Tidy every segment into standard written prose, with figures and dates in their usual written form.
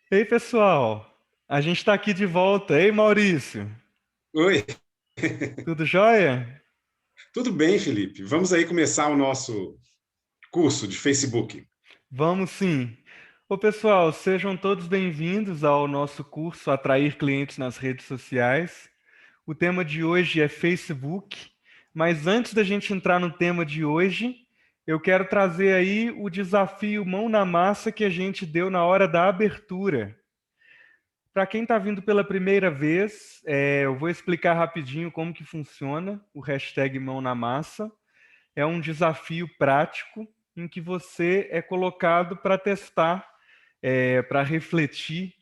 Ei, pessoal, a gente está aqui de volta. Ei, Maurício, Oi, tudo jóia? tudo bem, Felipe? Vamos aí começar o nosso curso de Facebook. Vamos sim. Ô, pessoal, sejam todos bem-vindos ao nosso curso Atrair Clientes nas Redes Sociais. O tema de hoje é Facebook, mas antes da gente entrar no tema de hoje, eu quero trazer aí o desafio mão na massa que a gente deu na hora da abertura. Para quem está vindo pela primeira vez, eu vou explicar rapidinho como que funciona o hashtag Mão na Massa. É um desafio prático em que você é colocado para testar, para refletir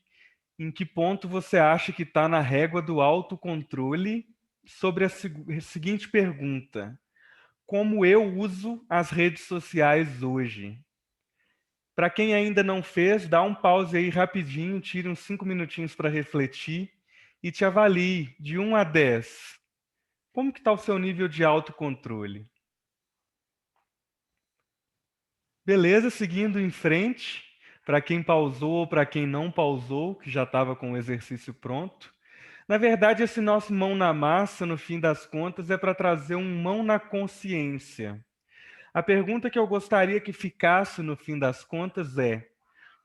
em que ponto você acha que está na régua do autocontrole sobre a seguinte pergunta: como eu uso as redes sociais hoje? Para quem ainda não fez, dá um pause aí rapidinho, tire uns 5 minutinhos para refletir e te avalie de 1 a 10. Como que está o seu nível de autocontrole? Beleza, seguindo em frente, para quem pausou ou para quem não pausou, que já estava com o exercício pronto. Na verdade, esse nosso mão na massa, no fim das contas, é para trazer um mão na consciência. A pergunta que eu gostaria que ficasse no fim das contas é: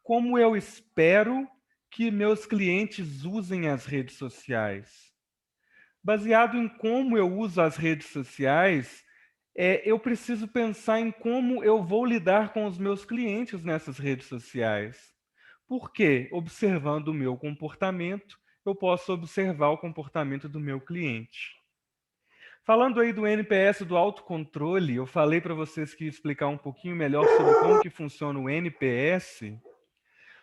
como eu espero que meus clientes usem as redes sociais? Baseado em como eu uso as redes sociais, eu preciso pensar em como eu vou lidar com os meus clientes nessas redes sociais. Porque, observando o meu comportamento, eu posso observar o comportamento do meu cliente. Falando aí do NPS, do autocontrole, eu falei para vocês que ia explicar um pouquinho melhor sobre como que funciona o NPS.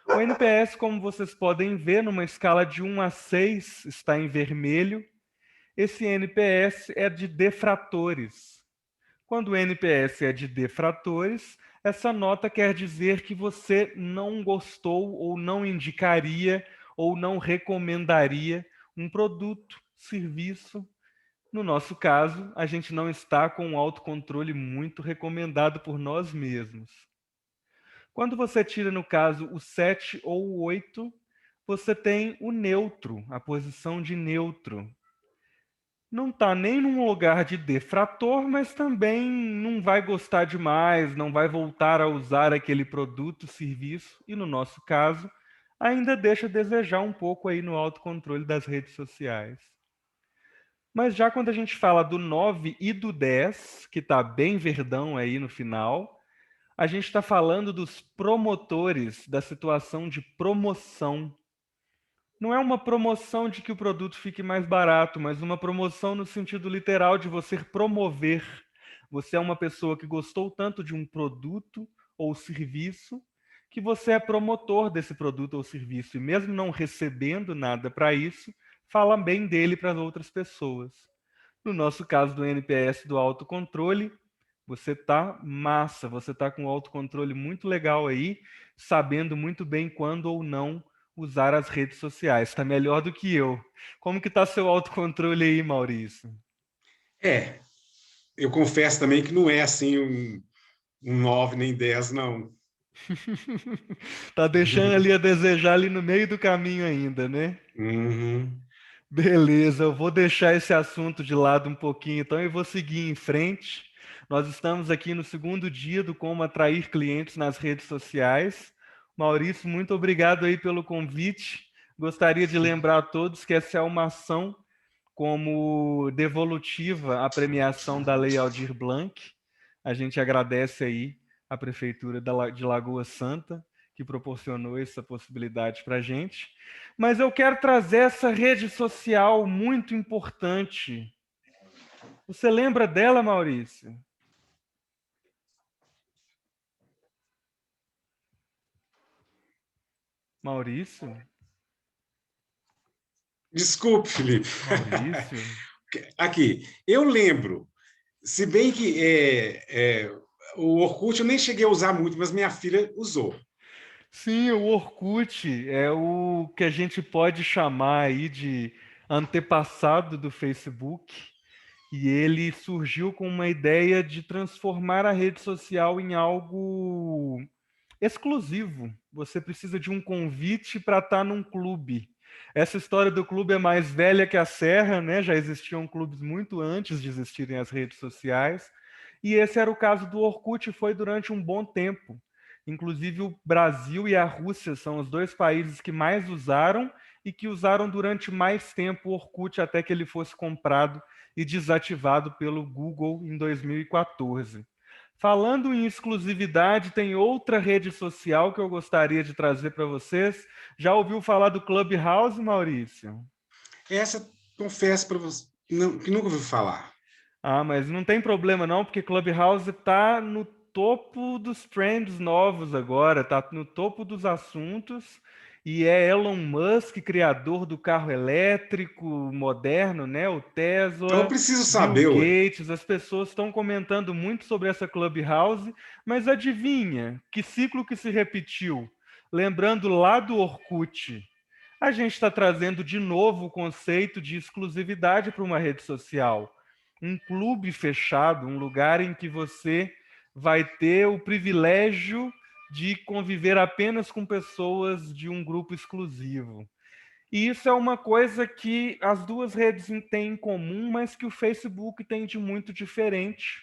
O NPS, como vocês podem ver, numa escala de 1 a 6, está em vermelho. Esse NPS é de defratores. Quando o NPS é de defratores, essa nota quer dizer que você não gostou ou não indicaria ou não recomendaria um produto, serviço. No nosso caso, a gente não está com um autocontrole muito recomendado por nós mesmos. Quando você tira, no caso, o 7 ou o 8, você tem o neutro, a posição de neutro. Não está nem num lugar de defrator, mas também não vai gostar demais, não vai voltar a usar aquele produto, serviço, e no nosso caso, ainda deixa a desejar um pouco aí no autocontrole das redes sociais. Mas já quando a gente fala do 9 e do 10, que está bem verdão aí no final, a gente está falando dos promotores da situação de promoção. Não é uma promoção de que o produto fique mais barato, mas uma promoção no sentido literal de você promover. Você é uma pessoa que gostou tanto de um produto ou serviço que você é promotor desse produto ou serviço. E mesmo não recebendo nada para isso, fala bem dele para as outras pessoas. No nosso caso do NPS do autocontrole, você tá massa, você tá com um autocontrole muito legal aí, sabendo muito bem quando ou não usar as redes sociais. Está melhor do que eu. Como que tá seu autocontrole aí, Maurício? É, eu confesso também que não é assim um 9 nem 10, não. Tá deixando ali a desejar ali no meio do caminho ainda, né? Uhum. Beleza, eu vou deixar esse assunto de lado um pouquinho, então eu vou seguir em frente. Nós estamos aqui no segundo dia do Como Atrair Clientes nas Redes Sociais. Maurício, muito obrigado aí pelo convite. Gostaria de lembrar a todos que essa é uma ação como devolutiva à premiação da Lei Aldir Blanc. A gente agradece aí à Prefeitura de Lagoa Santa, que proporcionou essa possibilidade para a gente. Mas eu quero trazer essa rede social muito importante. Você lembra dela, Maurício? Maurício? Desculpe, Felipe. Maurício? Aqui, eu lembro, se bem que o Orkut eu nem cheguei a usar muito, mas minha filha usou. Sim, o Orkut é o que a gente pode chamar aí de antepassado do Facebook. E ele surgiu com uma ideia de transformar a rede social em algo exclusivo. Você precisa de um convite para estar num clube. Essa história do clube é mais velha que a Serra, né? Já existiam clubes muito antes de existirem as redes sociais. E esse era o caso do Orkut, e foi durante um bom tempo. Inclusive, o Brasil e a Rússia são os dois países que mais usaram e que usaram durante mais tempo o Orkut até que ele fosse comprado e desativado pelo Google em 2014. Falando em exclusividade, tem outra rede social que eu gostaria de trazer para vocês. Já ouviu falar do Clubhouse, Maurício? Essa, confesso para você, que nunca ouvi falar. Ah, mas não tem problema não, porque Clubhouse está no topo dos trends novos agora, está no topo dos assuntos, e é Elon Musk, criador do carro elétrico moderno, né? O Então eu Tesla, preciso Bill saber, ué. Gates, as pessoas estão comentando muito sobre essa Clubhouse, mas adivinha que ciclo que se repetiu? Lembrando lá do Orkut, a gente está trazendo de novo o conceito de exclusividade para uma rede social. Um clube fechado, um lugar em que você vai ter o privilégio de conviver apenas com pessoas de um grupo exclusivo. E isso é uma coisa que as duas redes têm em comum, mas que o Facebook tem de muito diferente.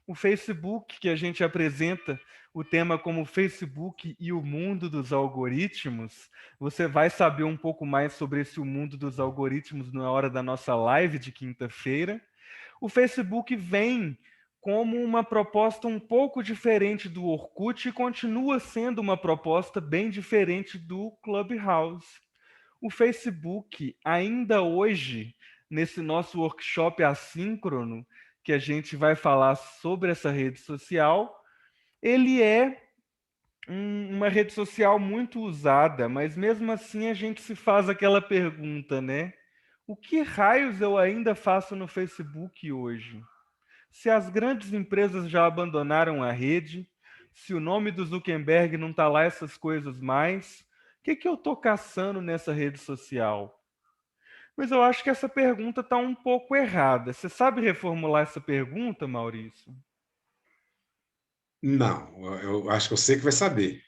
O Facebook, que a gente apresenta o tema como o Facebook e o mundo dos algoritmos, você vai saber um pouco mais sobre esse mundo dos algoritmos na hora da nossa live de quinta-feira. O Facebook vem como uma proposta um pouco diferente do Orkut e continua sendo uma proposta bem diferente do Clubhouse. O Facebook, ainda hoje, nesse nosso workshop assíncrono, que a gente vai falar sobre essa rede social, ele é uma rede social muito usada, mas mesmo assim a gente se faz aquela pergunta, né? O que raios eu ainda faço no Facebook hoje? Se as grandes empresas já abandonaram a rede, se o nome do Zuckerberg não está lá essas coisas mais, o que eu estou caçando nessa rede social? Mas eu acho que essa pergunta está um pouco errada. Você sabe reformular essa pergunta, Maurício? Não, eu acho que eu sei que vai saber.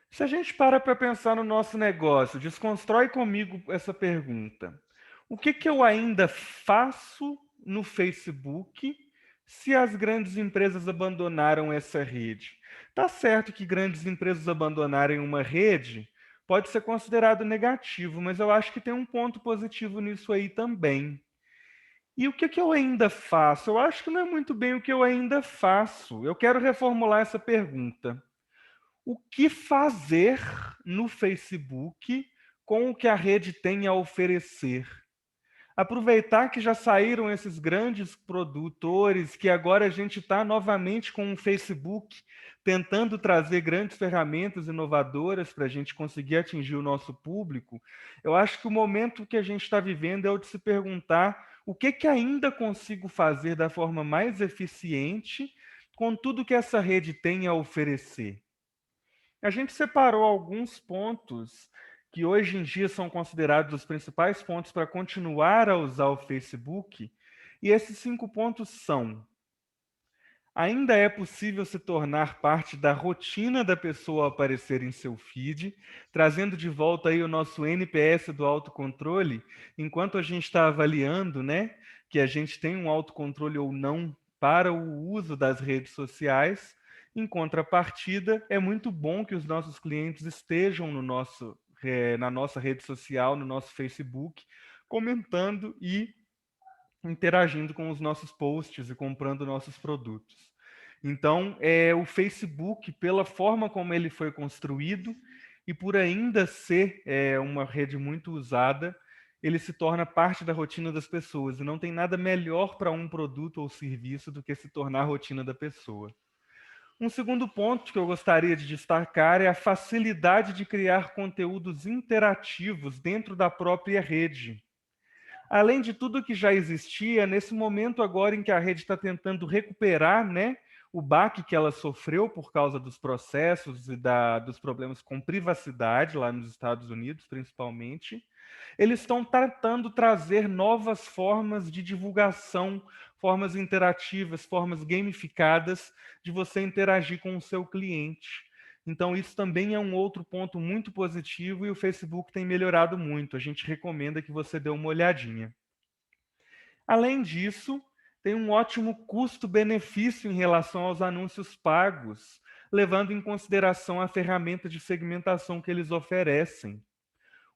Se a gente para pensar no nosso negócio, desconstrói comigo essa pergunta. O que eu ainda faço no Facebook se as grandes empresas abandonaram essa rede? Tá certo que grandes empresas abandonarem uma rede pode ser considerado negativo, mas eu acho que tem um ponto positivo nisso aí também. E o que eu ainda faço? Eu acho que não é muito bem o que eu ainda faço. Eu quero reformular essa pergunta. O que fazer no Facebook com o que a rede tem a oferecer? Aproveitar que já saíram esses grandes produtores, que agora a gente está novamente com o Facebook tentando trazer grandes ferramentas inovadoras para a gente conseguir atingir o nosso público. Eu acho que o momento que a gente está vivendo é o de se perguntar o que ainda consigo fazer da forma mais eficiente com tudo que essa rede tem a oferecer. A gente separou alguns pontos que hoje em dia são considerados os principais pontos para continuar a usar o Facebook, e esses 5 pontos são: ainda é possível se tornar parte da rotina da pessoa ao aparecer em seu feed, trazendo de volta aí o nosso NPS do autocontrole, enquanto a gente está avaliando, né, que a gente tem um autocontrole ou não para o uso das redes sociais. Em contrapartida, é muito bom que os nossos clientes estejam na nossa rede social, no nosso Facebook, comentando e interagindo com os nossos posts e comprando nossos produtos. Então, o Facebook, pela forma como ele foi construído e por ainda ser uma rede muito usada, ele se torna parte da rotina das pessoas. E não tem nada melhor para um produto ou serviço do que se tornar a rotina da pessoa. Um segundo ponto que eu gostaria de destacar é a facilidade de criar conteúdos interativos dentro da própria rede. Além de tudo que já existia, nesse momento agora em que a rede está tentando recuperar, né, o baque que ela sofreu por causa dos processos e dos problemas com privacidade lá nos Estados Unidos, principalmente, eles estão tentando trazer novas formas de divulgação, formas interativas, formas gamificadas de você interagir com o seu cliente. Então, isso também é um outro ponto muito positivo e o Facebook tem melhorado muito. A gente recomenda que você dê uma olhadinha. Além disso, tem um ótimo custo-benefício em relação aos anúncios pagos, levando em consideração a ferramenta de segmentação que eles oferecem.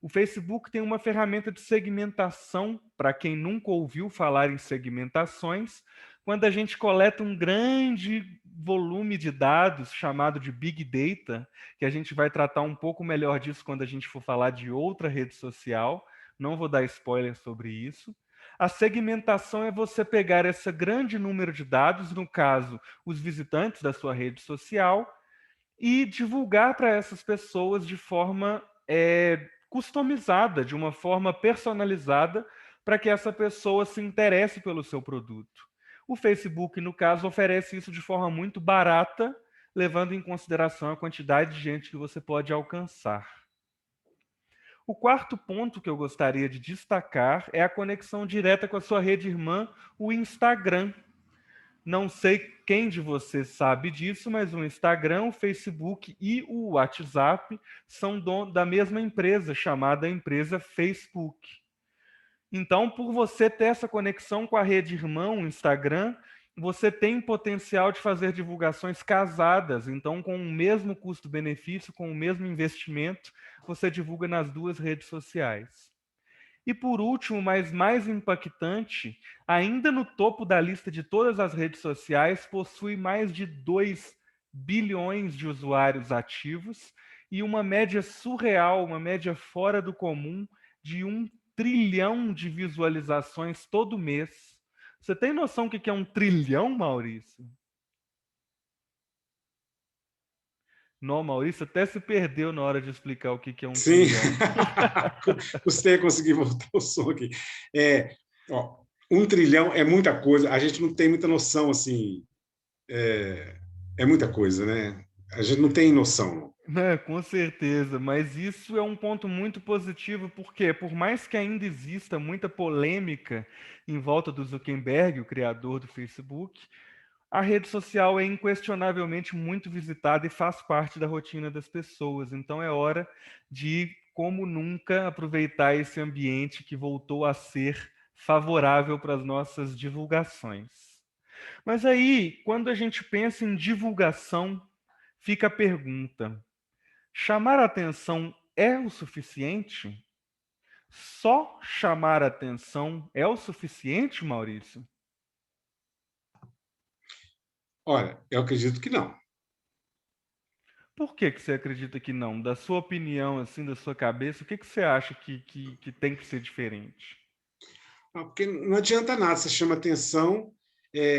O Facebook tem uma ferramenta de segmentação, para quem nunca ouviu falar em segmentações, quando a gente coleta um grande volume de dados, chamado de Big Data, que a gente vai tratar um pouco melhor disso quando a gente for falar de outra rede social, não vou dar spoiler sobre isso. A segmentação é você pegar esse grande número de dados, no caso, os visitantes da sua rede social, e divulgar para essas pessoas de forma customizada, de uma forma personalizada, para que essa pessoa se interesse pelo seu produto. O Facebook, no caso, oferece isso de forma muito barata, levando em consideração a quantidade de gente que você pode alcançar. O quarto ponto que eu gostaria de destacar é a conexão direta com a sua rede irmã, o Instagram. Não sei quem de vocês sabe disso, mas o Instagram, o Facebook e o WhatsApp são da mesma empresa, chamada empresa Facebook. Então, por você ter essa conexão com a rede irmã, o Instagram, você tem potencial de fazer divulgações casadas. Então, com o mesmo custo-benefício, com o mesmo investimento, você divulga nas duas redes sociais. E por último, mas mais impactante, ainda no topo da lista de todas as redes sociais, possui mais de 2 bilhões de usuários ativos e uma média surreal, uma média fora do comum, de 1 trilhão de visualizações todo mês. Você tem noção do que é 1 trilhão, Maurício? Não, Maurício até se perdeu na hora de explicar o que é um Sim, trilhão. custei conseguir voltar o som aqui. Ó, 1 trilhão é muita coisa, a gente não tem muita noção, assim, é muita coisa, né? A gente não tem noção. Né, com certeza, mas isso é um ponto muito positivo, porque por mais que ainda exista muita polêmica em volta do Zuckerberg, o criador do Facebook, a rede social é inquestionavelmente muito visitada e faz parte da rotina das pessoas. Então é hora de, como nunca, aproveitar esse ambiente que voltou a ser favorável para as nossas divulgações. Mas aí, quando a gente pensa em divulgação, fica a pergunta: chamar a atenção é o suficiente? Só chamar a atenção é o suficiente, Maurício? Olha, eu acredito que não. Por que que você acredita que não? Da sua opinião, assim, da sua cabeça, o que que você acha que tem que ser diferente? Porque não adianta nada, você chama atenção,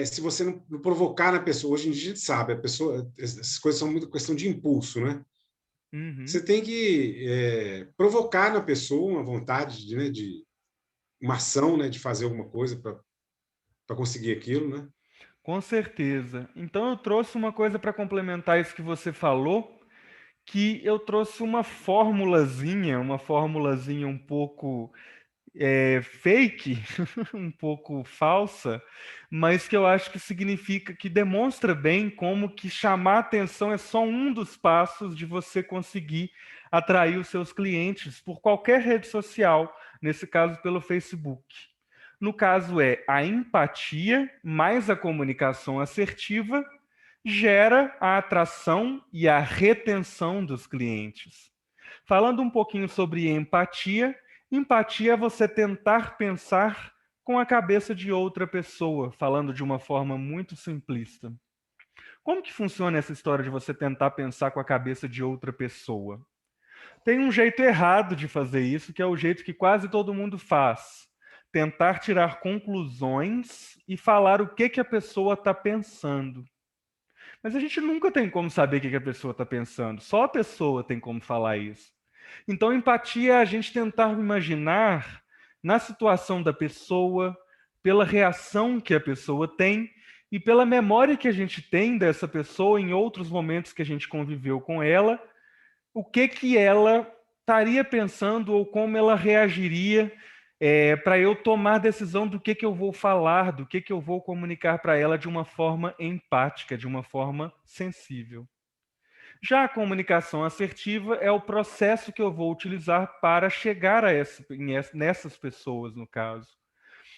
se você não provocar na pessoa. Hoje em dia a gente sabe, a pessoa, essas coisas são muito questão de impulso, né? Uhum. Você tem que provocar na pessoa uma vontade de, né, de uma ação, né, de fazer alguma coisa para conseguir aquilo, né? Com certeza. Então eu trouxe uma coisa para complementar isso que você falou, que eu trouxe uma formulazinha um pouco fake, um pouco falsa, mas que eu acho que significa, que demonstra bem como que chamar atenção é só um dos passos de você conseguir atrair os seus clientes por qualquer rede social, nesse caso pelo Facebook. No caso é a empatia mais a comunicação assertiva gera a atração e a retenção dos clientes. Falando um pouquinho sobre empatia, empatia é você tentar pensar com a cabeça de outra pessoa, falando de uma forma muito simplista. Como que funciona essa história de você tentar pensar com a cabeça de outra pessoa? Tem um jeito errado de fazer isso, que é o jeito que quase todo mundo faz. Tentar tirar conclusões e falar o que a pessoa está pensando. Mas a gente nunca tem como saber o que a pessoa está pensando, só a pessoa tem como falar isso. Então, empatia é a gente tentar imaginar na situação da pessoa, pela reação que a pessoa tem e pela memória que a gente tem dessa pessoa em outros momentos que a gente conviveu com ela, o que ela estaria pensando ou como ela reagiria para eu tomar decisão do que eu vou falar, do que eu vou comunicar para ela de uma forma empática, de uma forma sensível. Já a comunicação assertiva é o processo que eu vou utilizar para chegar a nessas pessoas, no caso.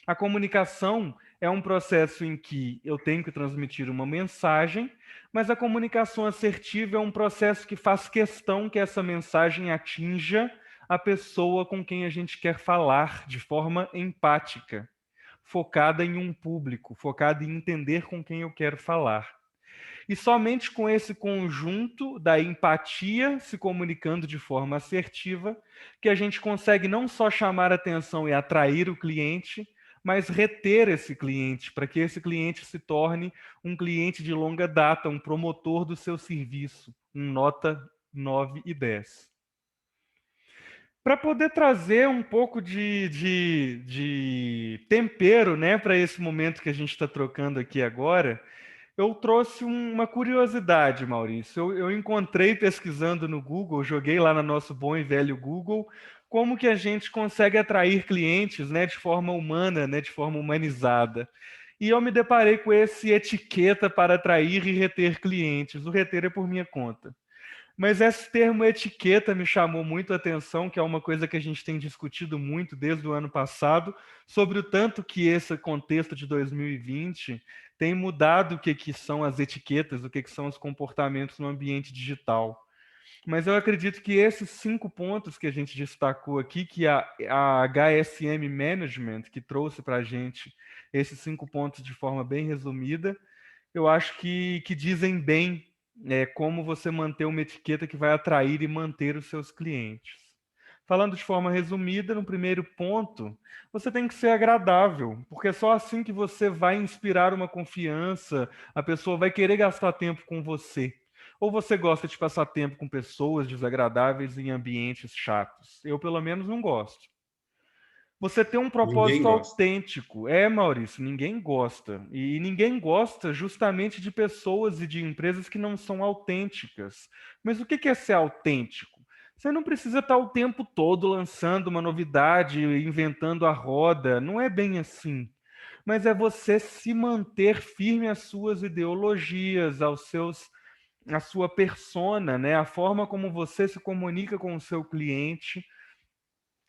A comunicação é um processo em que eu tenho que transmitir uma mensagem, mas a comunicação assertiva é um processo que faz questão que essa mensagem atinja a pessoa com quem a gente quer falar de forma empática, focada em um público, focada em entender com quem eu quero falar. E somente com esse conjunto da empatia se comunicando de forma assertiva que a gente consegue não só chamar atenção e atrair o cliente, mas reter esse cliente, para que esse cliente se torne um cliente de longa data, um promotor do seu serviço, um nota 9 e 10. Para poder trazer um pouco de tempero, né, para esse momento que a gente está trocando aqui agora, eu trouxe uma curiosidade, Maurício. Eu encontrei pesquisando no Google, joguei lá no nosso bom e velho Google, como que a gente consegue atrair clientes, né, de forma humana, né, de forma humanizada. E eu me deparei com esse etiqueta para atrair e reter clientes. O reter é por minha conta. Mas esse termo etiqueta me chamou muito a atenção, que é uma coisa que a gente tem discutido muito desde o ano passado, sobre o tanto que esse contexto de 2020 tem mudado o que são as etiquetas, o que são os comportamentos no ambiente digital. Mas eu acredito que esses 5 pontos que a gente destacou aqui, que a HSM Management, que trouxe para a gente esses 5 pontos de forma bem resumida, eu acho que dizem bem como você manter uma etiqueta que vai atrair e manter os seus clientes. Falando de forma resumida, no primeiro ponto, você tem que ser agradável, porque é só assim que você vai inspirar uma confiança, a pessoa vai querer gastar tempo com você. Ou você gosta de passar tempo com pessoas desagradáveis em ambientes chatos? Eu, pelo menos, não gosto. Você ter um Ninguém propósito gosta. autêntico. É, Maurício, ninguém gosta. E ninguém gosta justamente de pessoas e de empresas que não são autênticas. Mas o que é ser autêntico? Você não precisa estar o tempo todo lançando uma novidade, inventando a roda. Não é bem assim. Mas é você se manter firme às suas ideologias, à sua persona, né? A forma como você se comunica com o seu cliente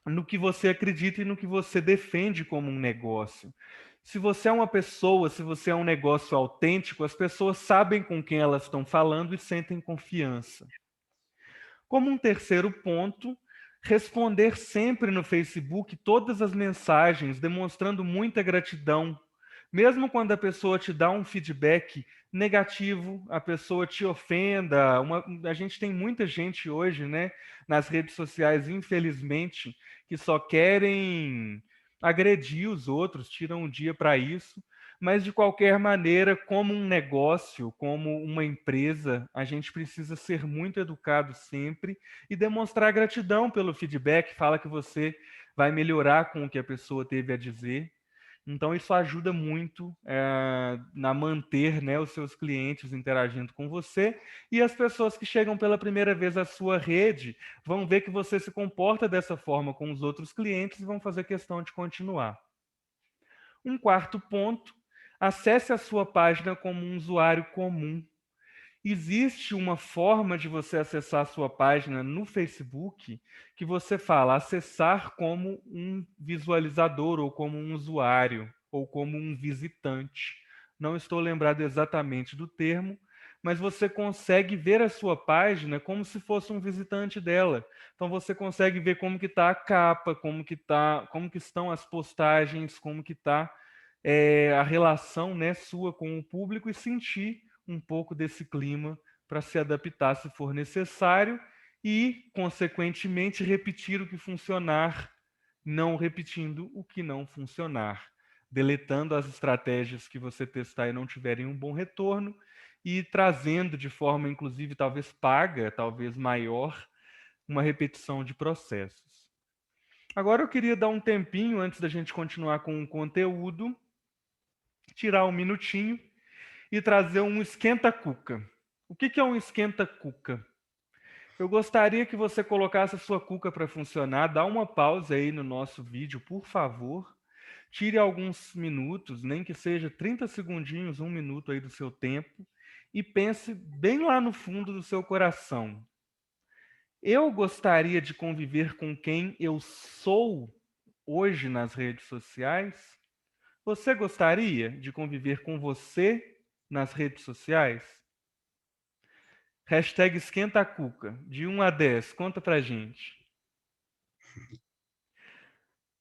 no que você acredita e no que você defende como um negócio. Se você é uma pessoa, se você é um negócio autêntico, as pessoas sabem com quem elas estão falando e sentem confiança. Como um terceiro ponto, responder sempre no Facebook todas as mensagens, demonstrando muita gratidão. Mesmo quando a pessoa te dá um feedback negativo, a pessoa te ofenda. A gente tem muita gente hoje, né, nas redes sociais, infelizmente, que só querem agredir os outros, tiram um dia para isso. Mas, de qualquer maneira, como um negócio, como uma empresa, a gente precisa ser muito educado sempre e demonstrar gratidão pelo feedback. Fala que você vai melhorar com o que a pessoa teve a dizer. Então, isso ajuda muito na manter, né, os seus clientes interagindo com você. E as pessoas que chegam pela primeira vez à sua rede vão ver que você se comporta dessa forma com os outros clientes e vão fazer questão de continuar. Um quarto ponto, acesse a sua página como um usuário comum. Existe uma forma de você acessar a sua página no Facebook que você fala acessar como um visualizador, ou como um usuário, ou como um visitante. Não estou lembrado exatamente do termo, mas você consegue ver a sua página como se fosse um visitante dela. Então você consegue ver como que está a capa, como que estão as postagens, como que está a relação, né, sua com o público, e sentir um pouco desse clima para se adaptar se for necessário e, consequentemente, repetir o que funcionar, não repetindo o que não funcionar, deletando as estratégias que você testar e não tiverem um bom retorno e trazendo de forma, inclusive, talvez paga, talvez maior, uma repetição de processos. Agora eu queria dar um tempinho antes da gente continuar com o conteúdo, tirar um minutinho e trazer um esquenta-cuca. O que é um esquenta-cuca? Eu gostaria que você colocasse a sua cuca para funcionar, dá uma pausa aí no nosso vídeo, por favor. Tire alguns minutos, nem que seja 30 segundinhos, 1 minuto aí do seu tempo, e pense bem lá no fundo do seu coração. Eu gostaria de conviver com quem eu sou hoje nas redes sociais? Você gostaria de conviver com você nas redes sociais? Hashtag esquenta a cuca, de 1 a 10, conta pra gente.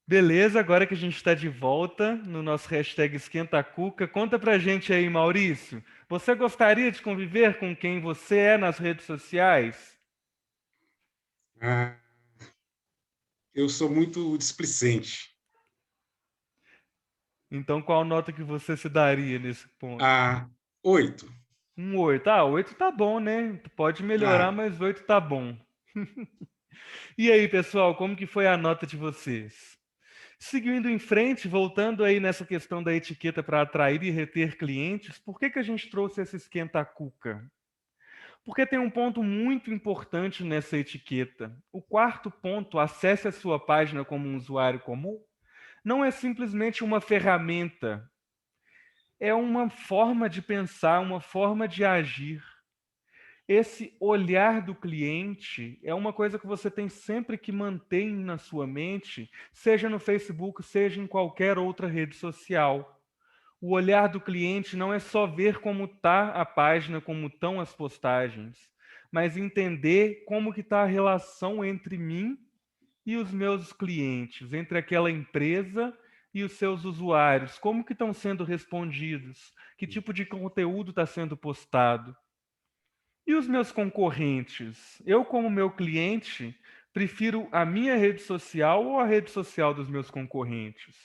Beleza, agora que a gente está de volta no nosso hashtag esquenta a cuca, conta pra gente aí, Maurício. Você gostaria de conviver com quem você é nas redes sociais? Ah, eu sou muito displicente. Então, qual nota que você se daria nesse ponto? Ah, 8. 8. Ah, 8 tá bom, né? Pode melhorar, Ah, mas 8 tá bom. E aí, pessoal, como que foi a nota de vocês? Seguindo em frente, voltando aí nessa questão da etiqueta para atrair e reter clientes, por que que a gente trouxe esse esquenta-cuca? Porque tem um ponto muito importante nessa etiqueta. O quarto ponto, acesse a sua página como um usuário comum, não é simplesmente uma ferramenta, é uma forma de pensar, uma forma de agir. Esse olhar do cliente é uma coisa que você tem sempre que manter na sua mente, seja no Facebook, seja em qualquer outra rede social. O olhar do cliente não é só ver como está a página, como estão as postagens, mas entender como que está a relação entre mim e os meus clientes, entre aquela empresa e os seus usuários, como que estão sendo respondidos, que tipo de conteúdo está sendo postado. E os meus concorrentes? Eu, como meu cliente, prefiro a minha rede social ou a rede social dos meus concorrentes?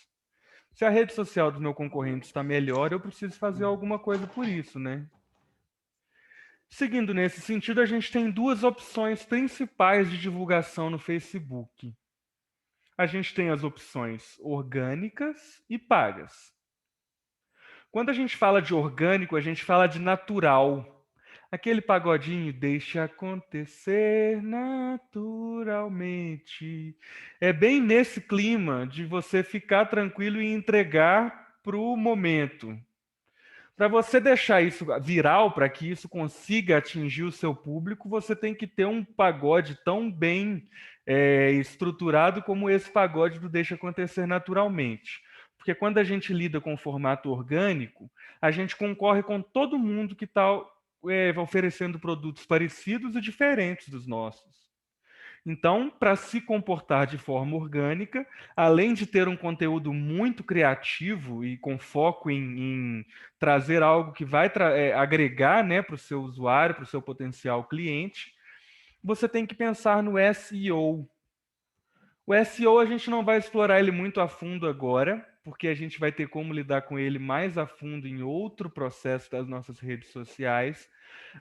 Se a rede social do meu concorrente está melhor, eu preciso fazer alguma coisa por isso, né? Seguindo nesse sentido, a gente tem duas opções principais de divulgação no Facebook. A gente tem as opções orgânicas e pagas. Quando a gente fala de orgânico, a gente fala de natural. Aquele pagodinho, deixa acontecer naturalmente. É bem nesse clima de você ficar tranquilo e entregar para o momento. Para você deixar isso viral, para que isso consiga atingir o seu público, você tem que ter um pagode tão bem estruturado como esse pagode do Deixa Acontecer Naturalmente. Porque quando a gente lida com o formato orgânico, a gente concorre com todo mundo que está oferecendo produtos parecidos e diferentes dos nossos. Então, para se comportar de forma orgânica, além de ter um conteúdo muito criativo e com foco em trazer algo que vai agregar, né, para o seu usuário, para o seu potencial cliente, você tem que pensar no SEO. O SEO a gente não vai explorar ele muito a fundo agora, porque a gente vai ter como lidar com ele mais a fundo em outro processo das nossas redes sociais.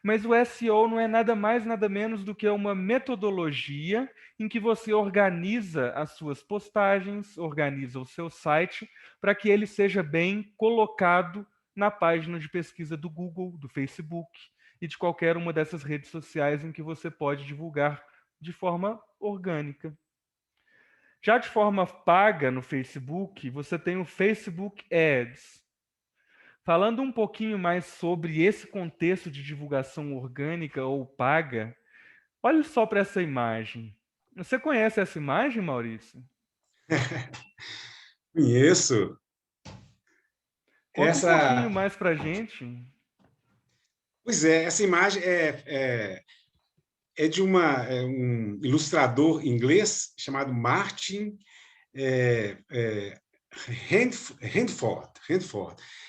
Mas o SEO não é nada mais, nada menos do que uma metodologia em que você organiza as suas postagens, organiza o seu site, para que ele seja bem colocado na página de pesquisa do Google, do Facebook e de qualquer uma dessas redes sociais em que você pode divulgar de forma orgânica. Já de forma paga no Facebook, você tem o Facebook Ads. Falando um pouquinho mais sobre esse contexto de divulgação orgânica ou paga, olhe só para essa imagem. Você conhece essa imagem, Maurício? conheço. Conta um pouquinho Essa, mais para a gente. pois é, essa imagem é de um ilustrador inglês chamado Martin é, é, Handford.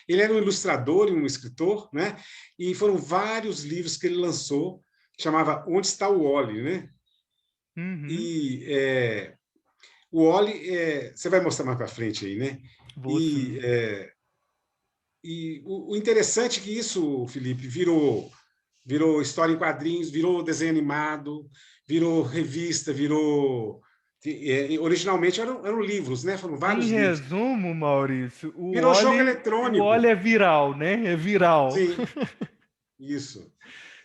Ele era um ilustrador e um escritor, né? E foram vários livros que ele lançou, chamava Onde está o Wally, né? Uhum, E o Wally, você vai mostrar mais para frente aí, né? vou E, sim. o interessante é que isso, Felipe, virou história em quadrinhos, virou desenho animado, virou revista, originalmente eram livros, né? Foram Em vários livros. resumo, Maurício, Virou jogo O Oli eletrônico. é viral, né? É viral. Sim, isso.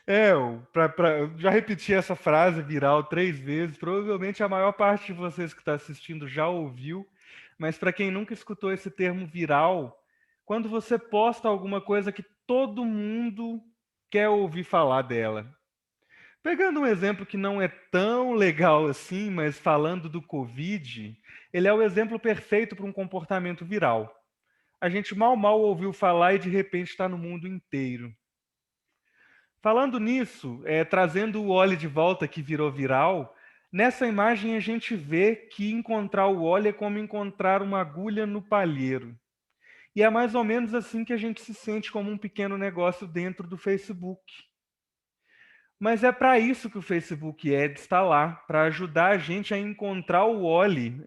Eu já repeti essa frase viral 3 vezes. Provavelmente a maior parte de vocês que está assistindo já ouviu, mas para quem nunca escutou esse termo viral, quando você posta alguma coisa que todo mundo quer ouvir falar dela. Pegando um exemplo que não é tão legal assim, mas falando do Covid, ele é o exemplo perfeito para um comportamento viral. A gente mal ouviu falar e de repente está no mundo inteiro. Falando nisso, trazendo o Wall-E de volta que virou viral, nessa imagem a gente vê que encontrar o Wall-E é como encontrar uma agulha no palheiro. E é mais ou menos assim que a gente se sente como um pequeno negócio dentro do Facebook. Mas é para isso que o Facebook Ads está lá, para ajudar a gente a encontrar o Wall-E,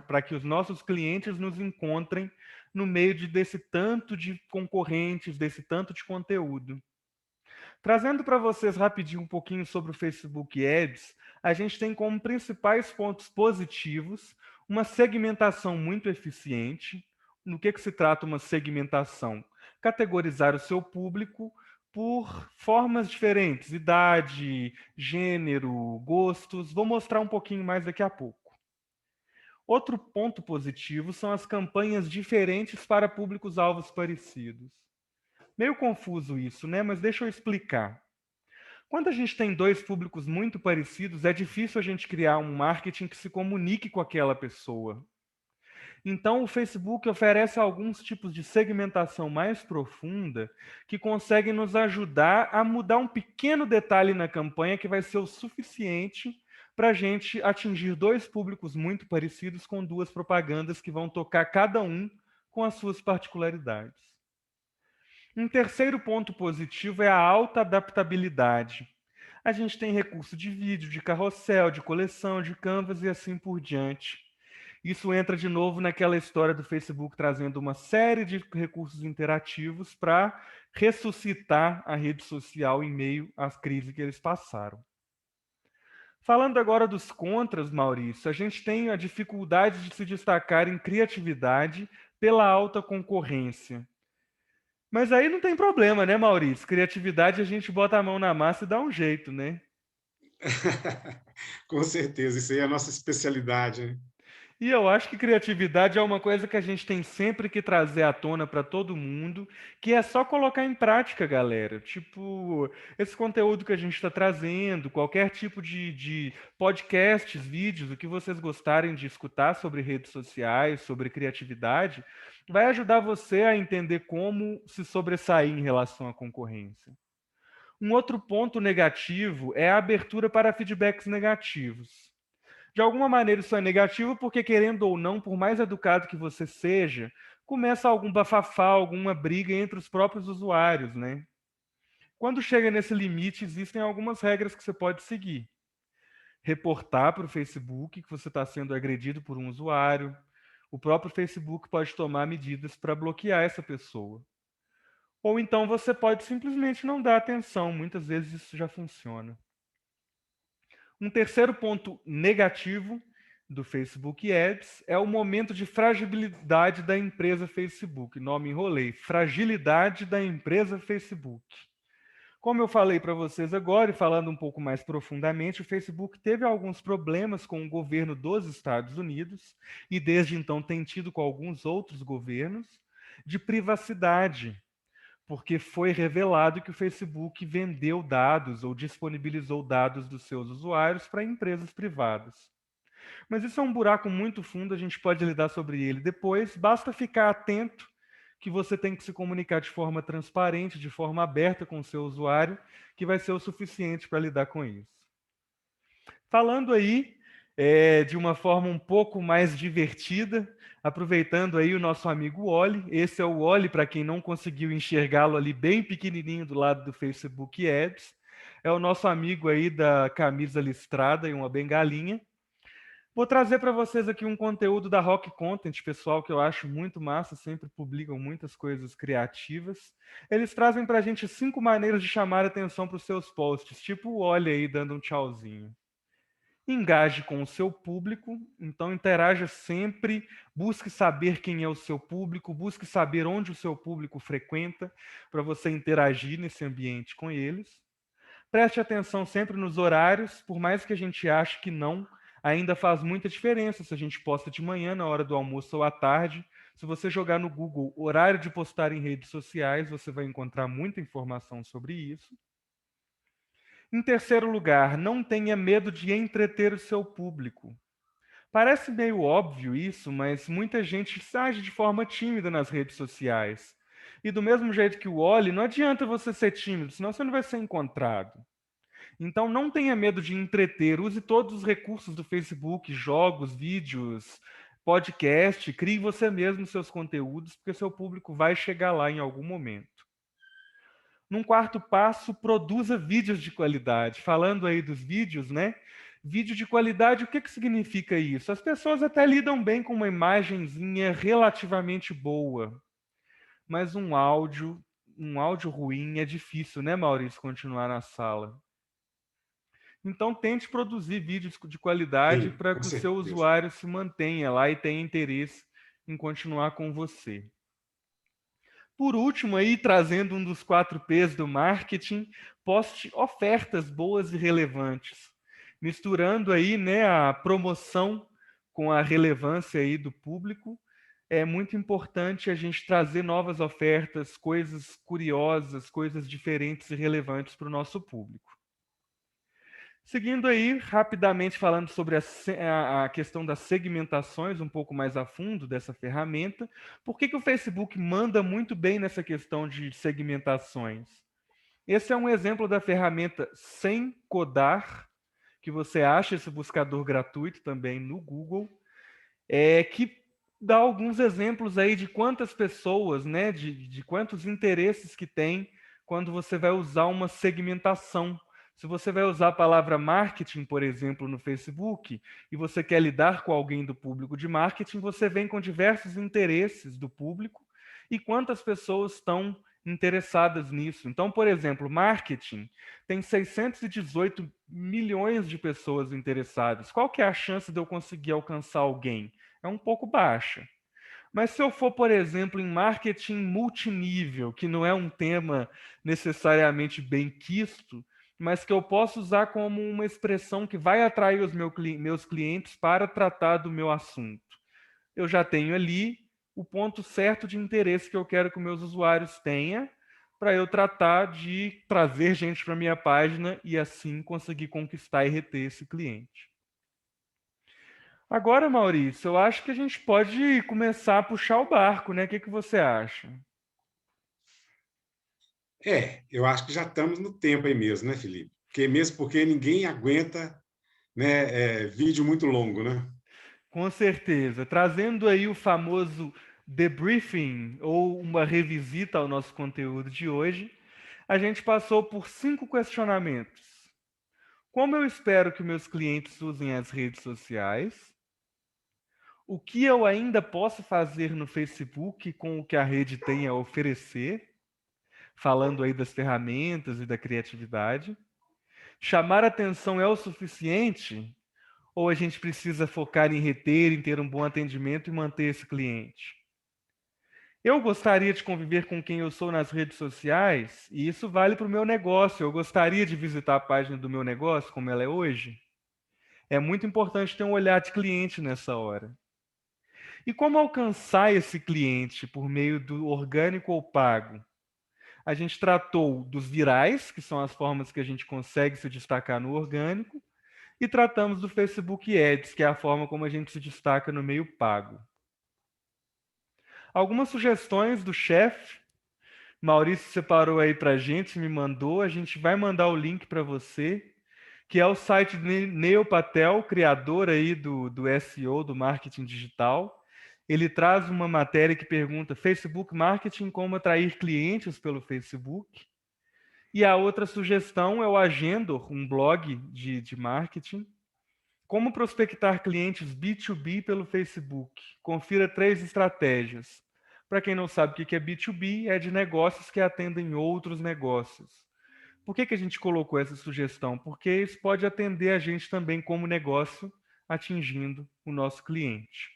para que os nossos clientes nos encontrem no meio desse tanto de concorrentes, desse tanto de conteúdo. Trazendo para vocês rapidinho um pouquinho sobre o Facebook Ads, a gente tem como principais pontos positivos uma segmentação muito eficiente. No que se trata uma segmentação? Categorizar o seu público por formas diferentes, idade, gênero, gostos. Vou mostrar um pouquinho mais daqui a pouco. Outro ponto positivo são as campanhas diferentes para públicos-alvos parecidos. Meio confuso isso, né? Mas deixa eu explicar. Quando a gente tem dois públicos muito parecidos, é difícil a gente criar um marketing que se comunique com aquela pessoa. Então, o Facebook oferece alguns tipos de segmentação mais profunda que conseguem nos ajudar a mudar um pequeno detalhe na campanha que vai ser o suficiente para a gente atingir dois públicos muito parecidos com duas propagandas que vão tocar cada um com as suas particularidades. Um terceiro ponto positivo é a alta adaptabilidade. A gente tem recurso de vídeo, de carrossel, de coleção, de canvas e assim por diante. Isso entra de novo naquela história do Facebook trazendo uma série de recursos interativos para ressuscitar a rede social em meio às crises que eles passaram. Falando agora dos contras, Maurício, a gente tem a dificuldade de se destacar em criatividade pela alta concorrência. Mas aí não tem problema, né, Maurício? Criatividade a gente bota a mão na massa e dá um jeito, né? Com certeza, isso aí é a nossa especialidade, né? E eu acho que criatividade é uma coisa que a gente tem sempre que trazer à tona para todo mundo, que é só colocar em prática, galera. Tipo, esse conteúdo que a gente está trazendo, qualquer tipo de podcasts, vídeos, o que vocês gostarem de escutar sobre redes sociais, sobre criatividade, vai ajudar você a entender como se sobressair em relação à concorrência. Um outro ponto negativo é a abertura para feedbacks negativos. De alguma maneira isso é negativo porque, querendo ou não, por mais educado que você seja, começa algum bafafá, alguma briga entre os próprios usuários, né? Quando chega nesse limite, existem algumas regras que você pode seguir. Reportar para o Facebook que você está sendo agredido por um usuário. O próprio Facebook pode tomar medidas para bloquear essa pessoa. Ou então você pode simplesmente não dar atenção. Muitas vezes isso já funciona. Um terceiro ponto negativo do Facebook Ads é o momento de fragilidade da empresa Facebook. Nome enrolei. Fragilidade da empresa Facebook. Como eu falei para vocês agora, e falando um pouco mais profundamente, o Facebook teve alguns problemas com o governo dos Estados Unidos, e desde então tem tido com alguns outros governos, de privacidade, porque foi revelado que o Facebook vendeu dados ou disponibilizou dados dos seus usuários para empresas privadas. Mas isso é um buraco muito fundo, a gente pode lidar sobre ele depois, basta ficar atento que você tem que se comunicar de forma transparente, de forma aberta com o seu usuário, que vai ser o suficiente para lidar com isso. Falando aí de uma forma um pouco mais divertida, aproveitando aí o nosso amigo Wally. Esse é o Wally, para quem não conseguiu enxergá-lo ali bem pequenininho do lado do Facebook Ads. É o nosso amigo aí da camisa listrada e uma bengalinha. Vou trazer para vocês aqui um conteúdo da Rock Content, pessoal, que eu acho muito massa, sempre publicam muitas coisas criativas. Eles trazem para a gente 5 maneiras de chamar a atenção para os seus posts, tipo o Wally aí dando um tchauzinho. Engaje com o seu público, então interaja sempre, busque saber quem é o seu público, busque saber onde o seu público frequenta, para você interagir nesse ambiente com eles. Preste atenção sempre nos horários, por mais que a gente ache que não, ainda faz muita diferença se a gente posta de manhã, na hora do almoço ou à tarde. Se você jogar no Google horário de postar em redes sociais, você vai encontrar muita informação sobre isso. Em terceiro lugar, não tenha medo de entreter o seu público. Parece meio óbvio isso, mas muita gente age de forma tímida nas redes sociais. E do mesmo jeito que o Oli, não adianta você ser tímido, senão você não vai ser encontrado. Então não tenha medo de entreter, use todos os recursos do Facebook, jogos, vídeos, podcast, crie você mesmo seus conteúdos, porque seu público vai chegar lá em algum momento. Num quarto passo, produza vídeos de qualidade. Falando aí dos vídeos, né? Vídeo de qualidade, o que que significa isso? As pessoas até lidam bem com uma imagenzinha relativamente boa, mas um áudio ruim é difícil, né, Maurício, continuar na sala. Então tente produzir vídeos de qualidade Sim, para com que o seu certeza. usuário se mantenha lá e tenha interesse em continuar com você. Por último, aí trazendo um dos 4 P's do marketing, poste ofertas boas e relevantes, misturando aí, né, a promoção com a relevância aí do público. É muito importante a gente trazer novas ofertas, coisas curiosas, coisas diferentes e relevantes para o nosso público. Seguindo aí, rapidamente falando sobre a questão das segmentações, um pouco mais a fundo dessa ferramenta, por que o Facebook manda muito bem nessa questão de segmentações? Esse é um exemplo da ferramenta Sem Codar, que você acha esse buscador gratuito também no Google, que dá alguns exemplos aí de quantas pessoas, né, de quantos interesses que tem quando você vai usar uma segmentação. Se você vai usar a palavra marketing, por exemplo, no Facebook, e você quer lidar com alguém do público de marketing, você vem com diversos interesses do público e quantas pessoas estão interessadas nisso. Então, por exemplo, marketing tem 618 milhões de pessoas interessadas. Qual que é a chance de eu conseguir alcançar alguém? É um pouco baixa. Mas se eu for, por exemplo, em marketing multinível, que não é um tema necessariamente bem quisto, mas que eu posso usar como uma expressão que vai atrair os meus clientes para tratar do meu assunto. Eu já tenho ali o ponto certo de interesse que eu quero que meus usuários tenham para eu tratar de trazer gente para minha página e assim conseguir conquistar e reter esse cliente. Agora, Maurício, eu acho que a gente pode começar a puxar o barco, né? O que que você acha? Eu acho que já estamos no tempo aí mesmo, né, Felipe? Porque ninguém aguenta, né, vídeo muito longo, né? Com certeza. Trazendo aí o famoso debriefing ou uma revisita ao nosso conteúdo de hoje, a gente passou por 5 questionamentos. Como eu espero que meus clientes usem as redes sociais? O que eu ainda posso fazer no Facebook com o que a rede tem a oferecer? Falando aí das ferramentas e da criatividade. Chamar atenção é o suficiente? Ou a gente precisa focar em reter, em ter um bom atendimento e manter esse cliente? Eu gostaria de conviver com quem eu sou nas redes sociais, e isso vale para o meu negócio. Eu gostaria de visitar a página do meu negócio, como ela é hoje. É muito importante ter um olhar de cliente nessa hora. E como alcançar esse cliente por meio do orgânico ou pago? A gente tratou dos virais, que são as formas que a gente consegue se destacar no orgânico, e tratamos do Facebook Ads, que é a forma como a gente se destaca no meio pago. Algumas sugestões do chefe, Maurício separou aí para a gente, me mandou, a gente vai mandar o link para você, que é o site do Neil Patel, criador aí do SEO, do marketing digital. Ele traz uma matéria que pergunta Facebook Marketing, como atrair clientes pelo Facebook. E a outra sugestão é o Agendor, um blog de marketing. Como prospectar clientes B2B pelo Facebook? Confira 3 estratégias. Para quem não sabe o que é B2B, é de negócios que atendem outros negócios. Por que a gente colocou essa sugestão? Porque isso pode atender a gente também como negócio, atingindo o nosso cliente.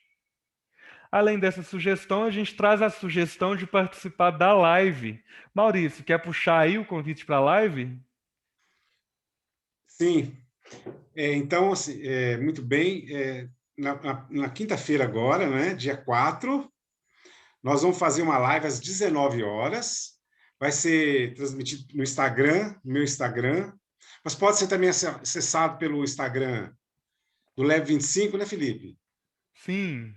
Além dessa sugestão, a gente traz a sugestão de participar da live. Maurício, quer puxar aí o convite para a live? Sim. Então, assim, muito bem. Na quinta-feira agora, né, dia 4, nós vamos fazer uma live às 19 horas. Vai ser transmitido no Instagram, no meu Instagram. Mas pode ser também acessado pelo Instagram do Lab 25, né, Felipe? Sim,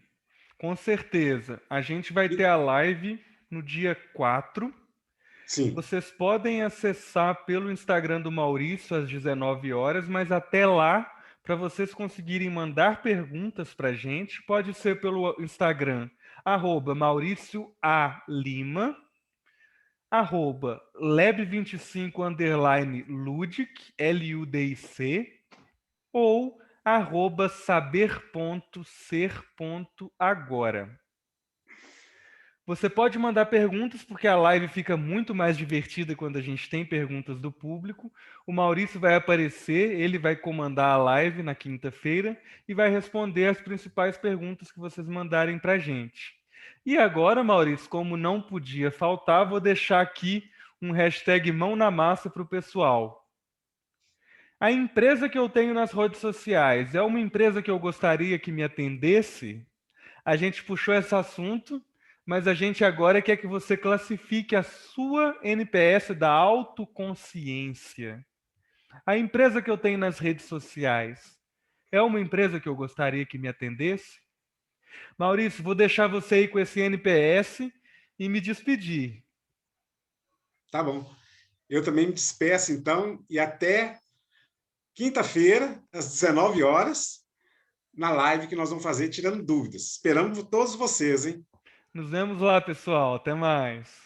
com certeza. A gente vai ter a live no dia 4. Sim, Vocês podem acessar pelo Instagram do Maurício às 19 horas, mas até lá, para vocês conseguirem mandar perguntas para a gente, pode ser pelo Instagram, Maurício A. Lima, lab25 Ludic, Ludic, ou saber.ser.agora. Você pode mandar perguntas, porque a live fica muito mais divertida quando a gente tem perguntas do público. O Maurício vai aparecer, ele vai comandar a live na quinta-feira e vai responder as principais perguntas que vocês mandarem para a gente. E agora, Maurício, como não podia faltar, vou deixar aqui um hashtag mão na massa para o pessoal. A empresa que eu tenho nas redes sociais é uma empresa que eu gostaria que me atendesse? A gente puxou esse assunto, mas a gente agora quer que você classifique a sua NPS da autoconsciência. A empresa que eu tenho nas redes sociais é uma empresa que eu gostaria que me atendesse? Maurício, vou deixar você aí com esse NPS e me despedir. tá bom. Eu também me despeço, então, e até quinta-feira, às 19 horas, na live que nós vamos fazer tirando dúvidas. Esperamos todos vocês, hein? Nos vemos lá, pessoal. Até mais.